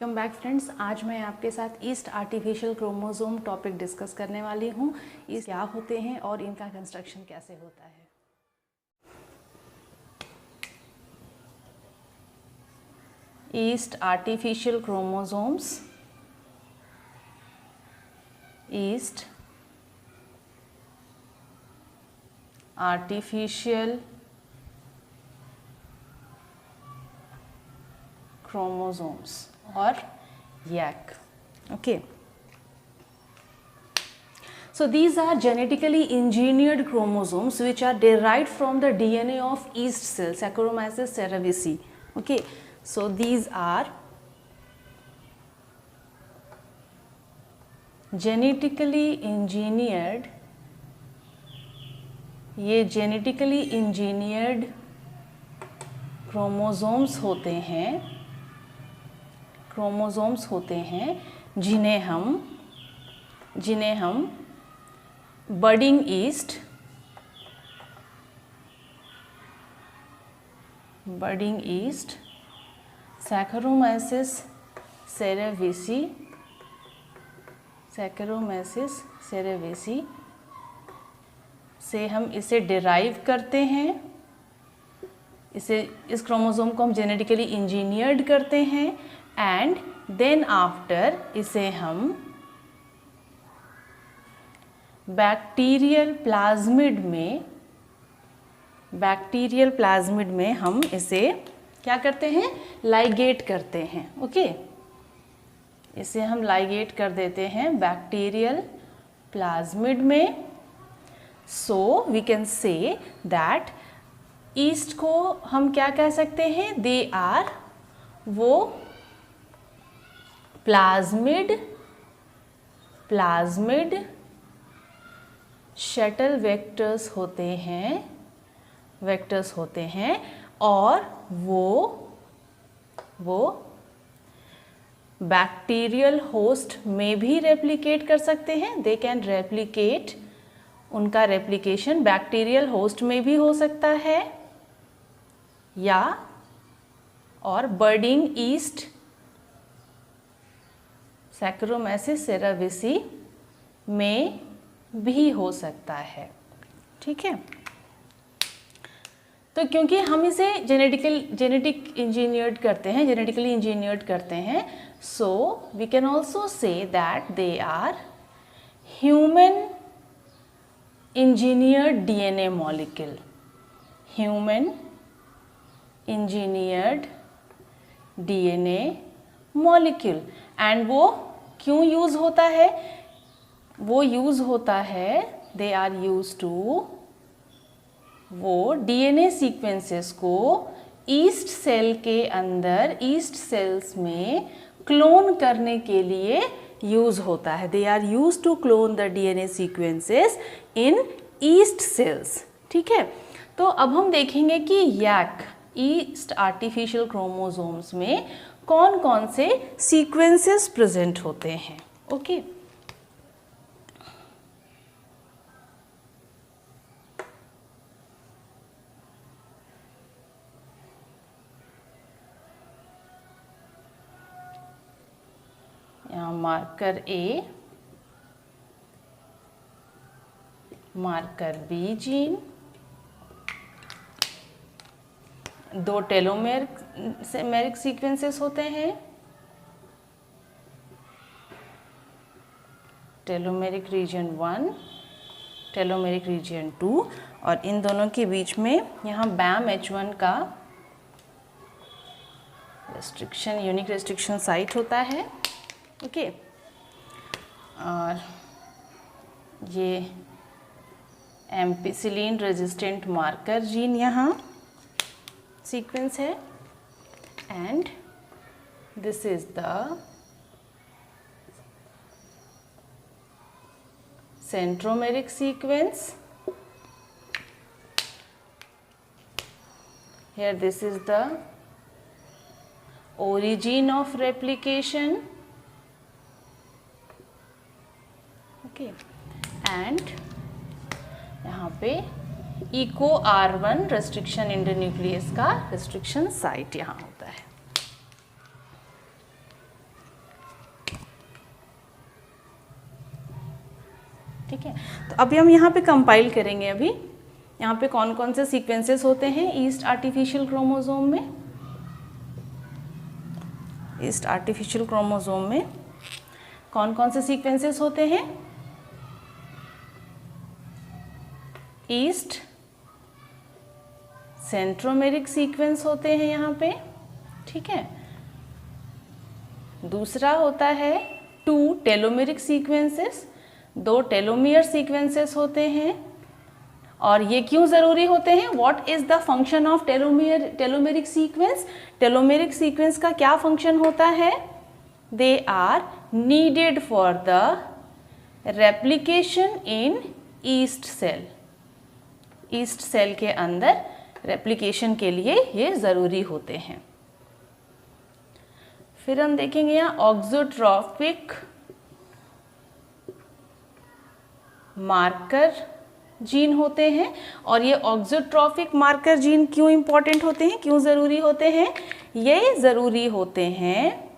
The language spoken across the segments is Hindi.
Welcome back friends. आज मैं आपके साथ yeast artificial chromosome topic discuss करने वाली हूँ। ये क्या होते हैं और इनका कंस्ट्रक्शन कैसे होता है। Yeast artificial chromosomes, yeast artificial chromosomes or YAC. Okay, so these are genetically engineered chromosomes which are derived from the DNA of yeast cell, Saccharomyces cerevisiae. Okay, so these are genetically engineered, ये genetically engineered क्रोमोसोम्स होते हैं जिन्हें हम बडिंग ईस्ट सैक्रोमाइसिस सेरेविसी से हम इसे डिराइव करते हैं। इस क्रोमोसोम को हम जेनेटिकली इंजीनियर्ड करते हैं एंड देन आफ्टर इसे हम बैक्टीरियल प्लाज्मिड में हम इसे क्या करते हैं, लाइगेट करते हैं। ओके, इसे हम लाइगेट कर देते हैं बैक्टीरियल प्लाज्मिड में। So we can say that yeast को हम क्या कह सकते हैं, दे आर वो प्लाज्मिड शटल वेक्टर्स होते हैं और वो बैक्टीरियल होस्ट में भी रेप्लिकेट कर सकते हैं। दे कैन रेप्लिकेट, उनका रेप्लिकेशन बैक्टीरियल होस्ट में भी हो सकता है या और बर्डिंग ईस्ट सैक्रोमाइसिस सेरेविसी में भी हो सकता है। ठीक है, तो क्योंकि हम इसे जेनेटिकली इंजीनियर्ड करते हैं, so we can also say that they are human engineered DNA molecule, human engineered DNA molecule। And वो क्यों यूज़ होता है, वो यूज़ होता है, दे आर यूज टू, वो DNA सीक्वेंसेस को ईस्ट सेल के अंदर, ईस्ट सेल्स में क्लोन करने के लिए यूज़ होता है। They are used to clone the DNA sequences in yeast cells. ठीक है, तो अब हम देखेंगे कि YAC ईस्ट आर्टिफिशियल क्रोमोसोम्स में कौन कौन से सीक्वेंसेस प्रेजेंट होते हैं। ओके, यहाँ marker A, marker B gene, दो टेलोमेरिक सीक्वेंसेस होते हैं, टेलोमेरिक रीजन 1, टेलोमेरिक रीजन 2, और इन दोनों के बीच में यहाँ BAM-H1 का रेस्ट्रिक्शन, यूनिक रेस्ट्रिक्शन साइट होता है। ओके, और ये एम्पिसिलिन रेजिस्टेंट मार्कर जीन यहाँ सीक्वेंस है and this is the centromeric sequence. Here this is the origin of replication. Okay, and यहाँ पे इको R1 रेस्ट्रिक्शन इंटरन्यूक्लियस का रेस्ट्रिक्शन साइट यहाँ होता है। ठीक है, तो अभी हम यहाँ पे कंपाइल करेंगे। अभी यहाँ पे कौन कौन से सीक्वेंसेस होते हैं ईस्ट आर्टिफिशियल क्रोमोसोम में। ईस्ट आर्टिफिशियल क्रोमोसोम में कौन कौन से सीक्वेंसेस होते हैं? ईस्ट सेंट्रोमेरिक सीक्वेंस होते हैं यहाँ पे, ठीक है। दूसरा होता है 2 टेलोमेरिक सीक्वेंसेस, 2 टेलोमियर सीक्वेंसेस होते हैं। और ये क्यों ज़रूरी होते हैं? What is the function of telomeric sequence? Telomeric sequence का क्या फंक्शन होता है? They are needed for the replication in yeast cell. Yeast cell के अंदर रेप्लिकेशन के लिए ये ज़रूरी होते हैं। फिर हम देखेंगे यहाँ ऑक्सोट्रॉपिक मार्कर जीन होते हैं। और ये ऑक्सोट्रॉपिक मार्कर जीन क्यों इंपॉर्टेंट होते हैं, क्यों ज़रूरी होते हैं? ये ज़रूरी होते हैं,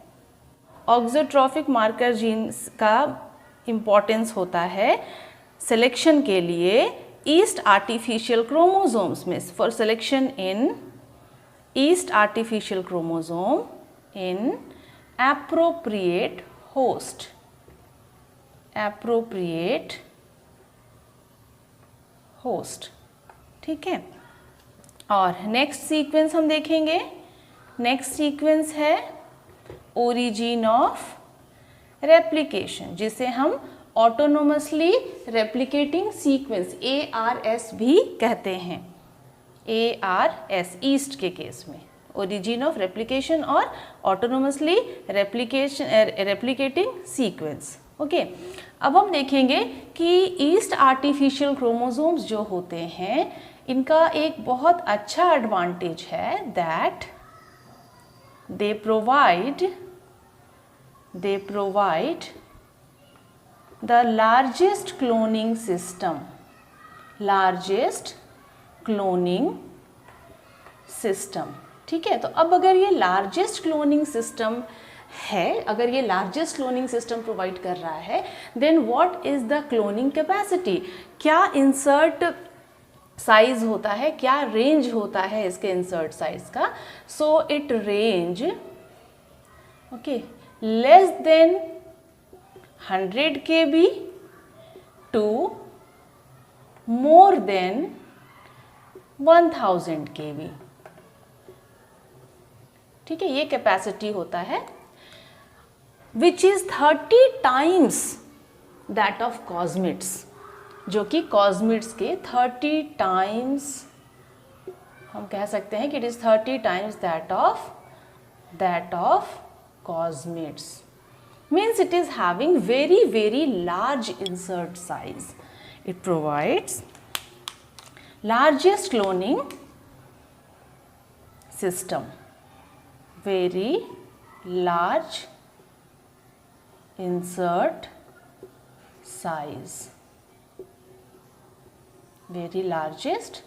ऑक्सोट्रॉपिक मार्कर जीन्स का इम्पॉर्टेंस होता है सिलेक्शन के लिए ईस्ट आर्टिफिशियल क्रोमोसोम्स में, for selection in yeast artificial chromosome in appropriate host, appropriate host, ठीक है। और नेक्स्ट सीक्वेंस हम देखेंगे। नेक्स्ट सीक्वेंस है ओरिजिन ऑफ रेप्लिकेशन, जिसे हम ऑटोनोमसली रेप्लिकेटिंग सीक्वेंस ARS भी कहते हैं। ARS ईस्ट के केस में ओरिजिन ऑफ रेप्लिकेशन और ऑटोनोमसली रेप्लिकेटिंग सीक्वेंस। ओके, अब हम देखेंगे कि ईस्ट आर्टिफिशियल क्रोमोसोम्स जो होते हैं इनका एक बहुत अच्छा एडवांटेज है that they provide the largest cloning system, ठीक है। तो अब अगर ये लार्जेस्ट क्लोनिंग सिस्टम है, अगर ये लार्जेस्ट क्लोनिंग सिस्टम प्रोवाइड कर रहा है, then what is the cloning capacity? क्या इंसर्ट साइज होता है, क्या रेंज होता है इसके इंसर्ट साइज का? So it range okay less than 100 kb to more than 1000 kb, ठीक है। ये कैपेसिटी होता है which is 30 times that of cosmids, जो कि कॉस्मिड्स के 30 times, हम कह सकते हैं कि it is 30 times that of cosmids. Means it is having very large insert size. It provides largest cloning system, very large insert size, very largest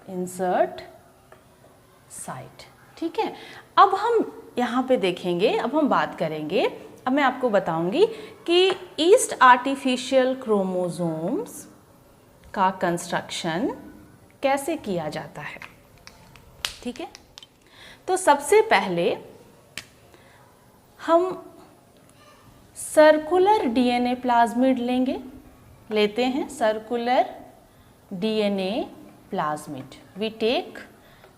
insert site, ठीक है। अब हम यहाँ पे देखेंगे, अब हम बात करेंगे, अब मैं आपको बताऊंगी कि ईस्ट आर्टिफिशियल क्रोमोसोम्स का कंस्ट्रक्शन कैसे किया जाता है, ठीक है। तो सबसे पहले हम सर्कुलर डीएनए प्लाज्मिड लेते हैं, circular DNA plasmid. We take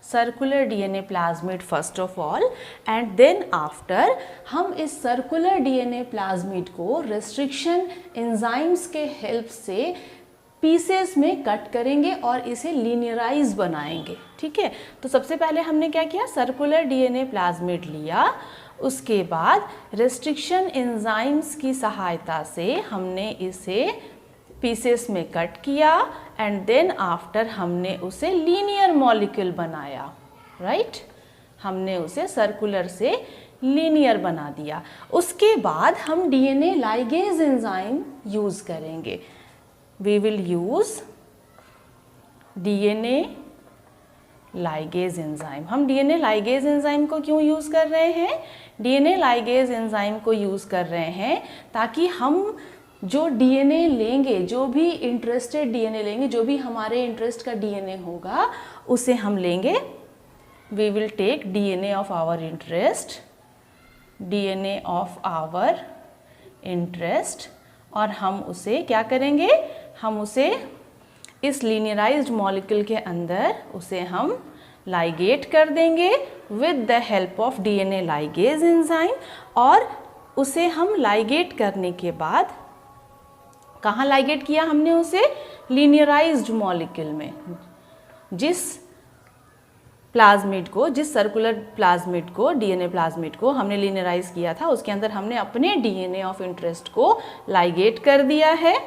circular DNA plasmid first of all and then after हम इस सर्कुलर डीएनए प्लाज्मिड को रेस्ट्रिक्शन एंजाइम्स के हेल्प से पीसेस में कट करेंगे और इसे लीनियराइज बनाएंगे, ठीक है। तो सबसे पहले हमने क्या किया, सर्कुलर डीएनए प्लाज्मिड लिया, उसके बाद रेस्ट्रिक्शन एंजाइम्स की सहायता से हमने इसे पीसेस में कट किया एंड देन आफ्टर हमने उसे लीनियर मॉलिक्यूल बनाया, राइट। हमने उसे सर्कुलर से लीनियर बना दिया। उसके बाद हम डीएनए लाइगेज एंजाइम यूज़ करेंगे। We will use DNA ligase enzyme. हम डीएनए लाइगेज एंजाइम को क्यों यूज़ कर रहे हैं? डीएनए लाइगेज एंजाइम को यूज़ कर रहे हैं ताकि हम जो डीएनए लेंगे, जो भी इंटरेस्टेड डीएनए लेंगे, जो भी हमारे इंटरेस्ट का डीएनए होगा उसे हम लेंगे। We will take DNA of our interest, DNA of our interest, और हम उसे क्या करेंगे, हम उसे इस लीनियराइज्ड मॉलिक्यूल के अंदर उसे हम लाइगेट कर देंगे with the help of DNA ligase enzyme. और उसे हम लाइगेट करने के बाद कहाँ लाइगेट किया हमने उसे, लीनियराइज्ड मॉलिक्यूल में। जिस प्लाज्मिड को, जिस सर्कुलर प्लाज्मिड को, डीएनए प्लाज्मिड को हमने लीनियराइज किया था, उसके अंदर हमने अपने डीएनए ऑफ इंटरेस्ट को लाइगेट कर दिया है,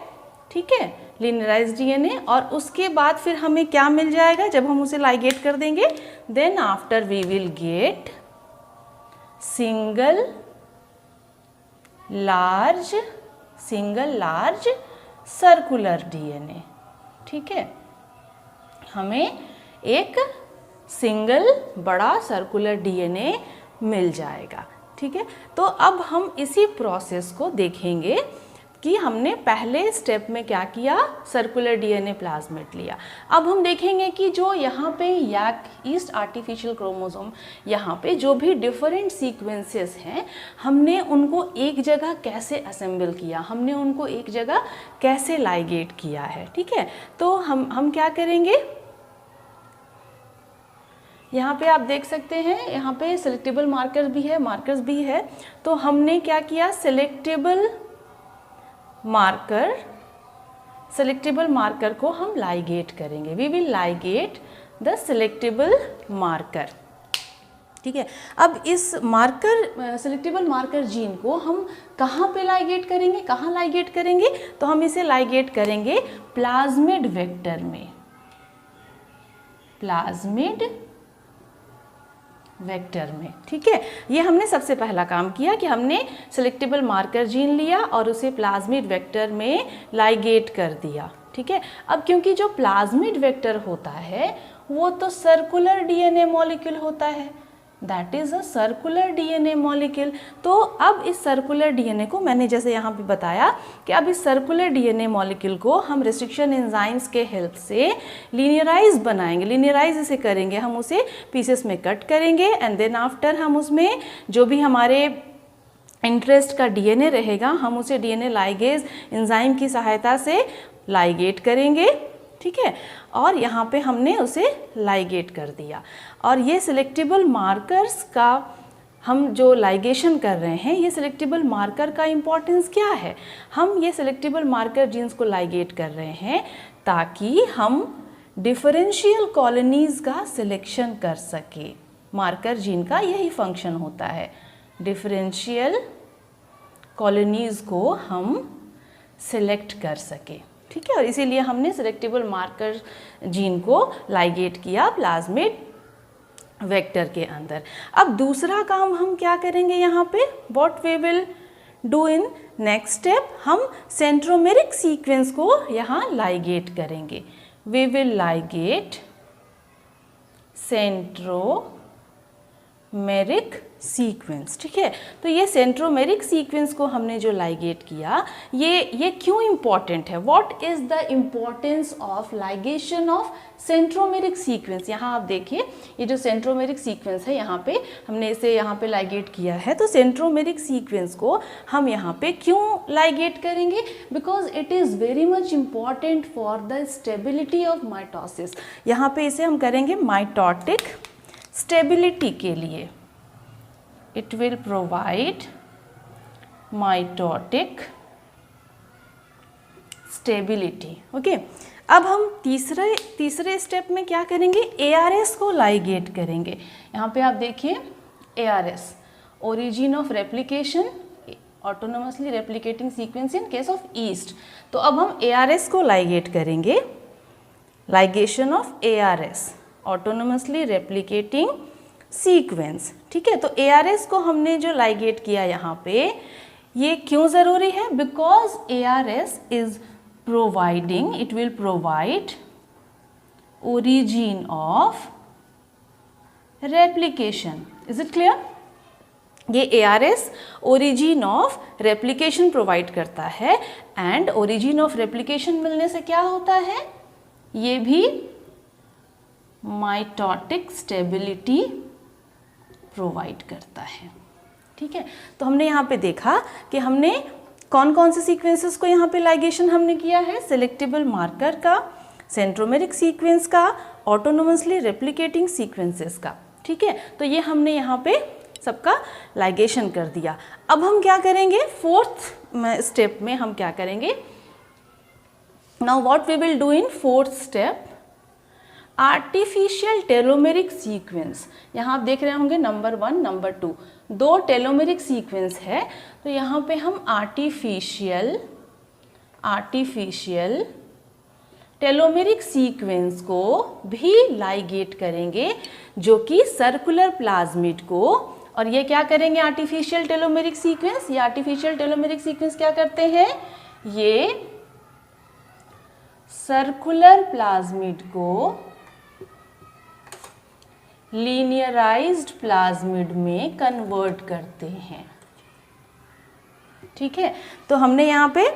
ठीक है, लीनियराइज डीएनए। और उसके बाद फिर हमें क्या मिल जाएगा जब हम उसे लाइगेट कर देंगे, then after we will get single large circular DNA, ठीक है, हमें एक सिंगल बड़ा सर्कुलर डीएनए मिल जाएगा, ठीक है। तो अब हम इसी प्रोसेस को देखेंगे कि हमने पहले स्टेप में क्या किया, सर्कुलर डीएनए प्लाज्मिड लिया। अब हम देखेंगे कि जो यहाँ पे याक ईस्ट आर्टिफिशियल क्रोमोसोम, यहाँ पे जो भी डिफरेंट सीक्वेंसेस हैं, हमने उनको एक जगह कैसे असेंबल किया, हमने उनको एक जगह कैसे लाइगेट किया है, ठीक है। तो हम क्या करेंगे, यहाँ पे आप देख सकते हैं, यहाँ पे सेलेक्टेबल मार्कर्स भी है। तो हमने क्या किया, सेलेक्टेबल मार्कर को हम लाइगेट करेंगे। We will ligate the selectable marker, ठीक है। अब इस सेलेक्टेबल मार्कर जीन को हम कहाँ पे लाइगेट करेंगे, कहाँ लाइगेट करेंगे, तो हम इसे लाइगेट करेंगे प्लाज्मिड वेक्टर में, प्लाज्मिड वेक्टर में, ठीक है। ये हमने सबसे पहला काम किया कि हमने सेलेक्टेबल मार्कर जीन लिया और उसे प्लाज्मिड वेक्टर में लाइगेट कर दिया, ठीक है। अब क्योंकि जो प्लाज्मिड वेक्टर होता है वो तो सर्कुलर डीएनए मॉलिक्यूल होता है, that is a circular DNA molecule. तो अब इस सर्कुलर डीएनए को मैंने जैसे यहाँ पे बताया कि अब इस सर्कुलर डीएनए मॉलिक्यूल को हम रेस्ट्रिक्शन एंजाइम्स के हेल्प से लीनियराइज बनाएंगे, लीनियराइज इसे करेंगे, हम उसे पीसेस में कट करेंगे एंड देन आफ्टर हम उसमें जो भी हमारे इंटरेस्ट का डीएनए रहेगा हम उसे डीएनए लाइगेज एंजाइम की सहायता से लाइगेट करेंगे, ठीक है। और यहाँ पे हमने उसे लाइगेट कर दिया। और ये सिलेक्टेबल मार्कर्स का हम जो लाइगेशन कर रहे हैं, ये सिलेक्टेबल मार्कर का इम्पोर्टेंस क्या है, हम ये सिलेक्टेबल मार्कर जीन्स को लाइगेट कर रहे हैं ताकि हम डिफरेंशियल कॉलोनीज़ का सिलेक्शन कर सके। मार्कर जीन का यही फंक्शन होता है, डिफरेंशियल कॉलोनीज़ को हम सिलेक्ट कर सके, ठीक है। और इसीलिए हमने सेलेक्टेबल मार्कर जीन को लाइगेट किया प्लाज्मिड वेक्टर के अंदर। अब दूसरा काम हम क्या करेंगे यहाँ पे, what we will do in next step, हम सेंट्रोमेरिक सीक्वेंस को यहाँ लाइगेट करेंगे। We will ligate centromeric sequence, ठीक है। तो ये सेंट्रोमेरिक सीक्वेंस को हमने जो लाइगेट किया, ये क्यों इम्पॉर्टेंट है, what is the importance of ligation of centromeric sequence. यहाँ आप देखिए, ये जो सेंट्रोमेरिक सीक्वेंस है यहाँ पे हमने इसे यहाँ पे लाइगेट किया है। तो सेंट्रोमेरिक सीक्वेंस को हम यहाँ पे क्यों लाइगेट करेंगे, because it is very much important for the stability of mitosis. यहाँ पे इसे हम करेंगे माइटोटिक स्टेबिलिटी के लिए, it will provide mitotic stability, okay। अब हम तीसरे स्टेप में क्या करेंगे, ARS को लाइगेट करेंगे। यहाँ पे आप देखिए ARS, origin of replication, autonomously replicating sequence in case of yeast। तो अब हम ARS को लाइगेट करेंगे, ligation of ARS, autonomously replicating sequence, ठीक है। तो ARS को हमने जो लाइगेट किया यहाँ पे, ये क्यों ज़रूरी है, because ARS is providing, it will provide origin of replication. Is it clear? ये ARS origin of replication provide करता है, एंड ओरिजिन ऑफ रेप्लिकेशन मिलने से क्या होता है, ये भी माइटोटिक स्टेबिलिटी प्रोवाइड करता है। ठीक है, तो हमने यहाँ पे देखा कि हमने कौन कौन से सीक्वेंसेस को यहाँ पे लाइगेशन हमने किया है, सेलेक्टेबल मार्कर का, सेंट्रोमेरिक सीक्वेंस का, ऑटोनोमसली रेप्लिकेटिंग सीक्वेंसेस का। ठीक है, तो ये हमने यहाँ पे सबका लाइगेशन कर दिया। अब हम क्या करेंगे, फोर्थ स्टेप में हम क्या करेंगे, now what we will do in fourth step, artificial telomeric sequence. यहाँ आप देख रहे होंगे नंबर 1, नंबर 2, 2 टेलोमेरिक सीक्वेंस है, तो यहाँ पे हम आर्टिफिशियल टेलोमेरिक सीक्वेंस को भी लाइगेट करेंगे, जो कि सर्कुलर प्लाज्मिड को, और ये क्या करेंगे आर्टिफिशियल टेलोमेरिक सीक्वेंस, ये आर्टिफिशियल टेलोमेरिक सीक्वेंस क्या करते हैं, ये सर्कुलर प्लाज्मिड को लीनियराइज्ड प्लाज्मिड में कन्वर्ट करते हैं। ठीक है, तो हमने यहाँ पे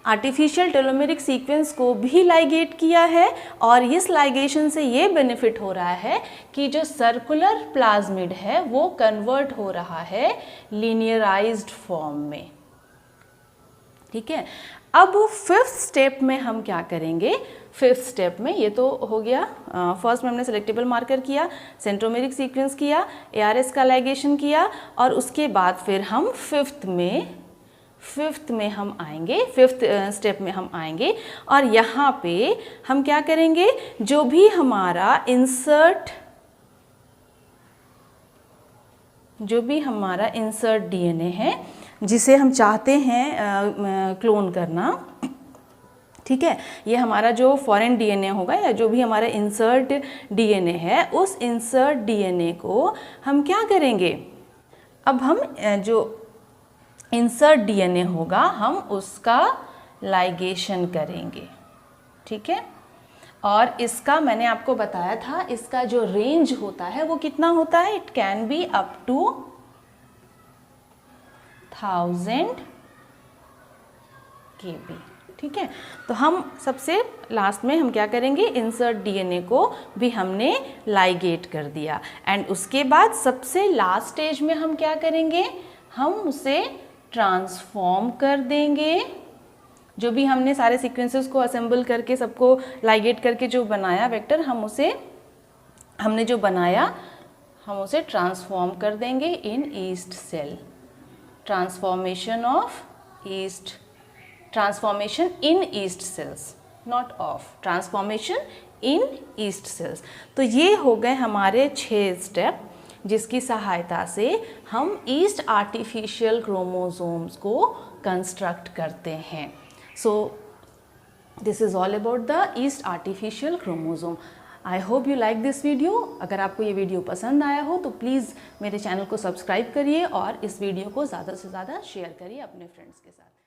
आर्टिफिशियल टेलोमेरिक सीक्वेंस को भी लाइगेट किया है, और इस लाइगेशन से ये बेनिफिट हो रहा है कि जो सर्कुलर प्लाज्मिड है वो कन्वर्ट हो रहा है लीनियराइज्ड फॉर्म में। ठीक है, अब फिफ्थ स्टेप में हम क्या करेंगे, फिफ्थ स्टेप में ये तो हो गया, फर्स्ट में हमने सेलेक्टेबल मार्कर किया, सेंट्रोमेरिक सीक्वेंस किया, ARS का लाइगेशन किया, और उसके बाद फिर हम फिफ्थ में हम आएंगे, फिफ्थ स्टेप में हम आएंगे, और यहाँ पे हम क्या करेंगे, जो भी हमारा इंसर्ट DNA है जिसे हम चाहते हैं क्लोन करना, ठीक है, ये हमारा जो फॉरेन DNA होगा या जो भी हमारा इंसर्ट DNA है, उस इंसर्ट DNA को हम क्या करेंगे, अब हम जो इंसर्ट DNA होगा हम उसका लाइगेशन करेंगे। ठीक है, और इसका मैंने आपको बताया था, इसका जो रेंज होता है वो कितना होता है, it can be up to 1000 kb। ठीक है, तो हम सबसे लास्ट में हम क्या करेंगे, इंसर्ट DNA को भी हमने लाइगेट कर दिया, एंड उसके बाद सबसे लास्ट स्टेज में हम क्या करेंगे, हम उसे ट्रांसफॉर्म कर देंगे। जो भी हमने सारे सीक्वेंसेस को असेंबल करके सबको लाइगेट करके जो बनाया वेक्टर, हमने जो बनाया हम उसे ट्रांसफॉर्म कर देंगे in yeast cell. Transformation in yeast cells, not of, transformation in yeast cells. तो ये हो गए हमारे 6 स्टेप, जिसकी सहायता से हम ईस्ट आर्टिफिशियल क्रोमोसोम्स को कंस्ट्रक्ट करते हैं। So this is all about the yeast artificial chromosome. I hope you like this video. अगर आपको ये वीडियो पसंद आया हो तो प्लीज़ मेरे चैनल को सब्सक्राइब करिए और इस वीडियो को ज़्यादा से ज़्यादा शेयर करिए अपने फ्रेंड्स के साथ।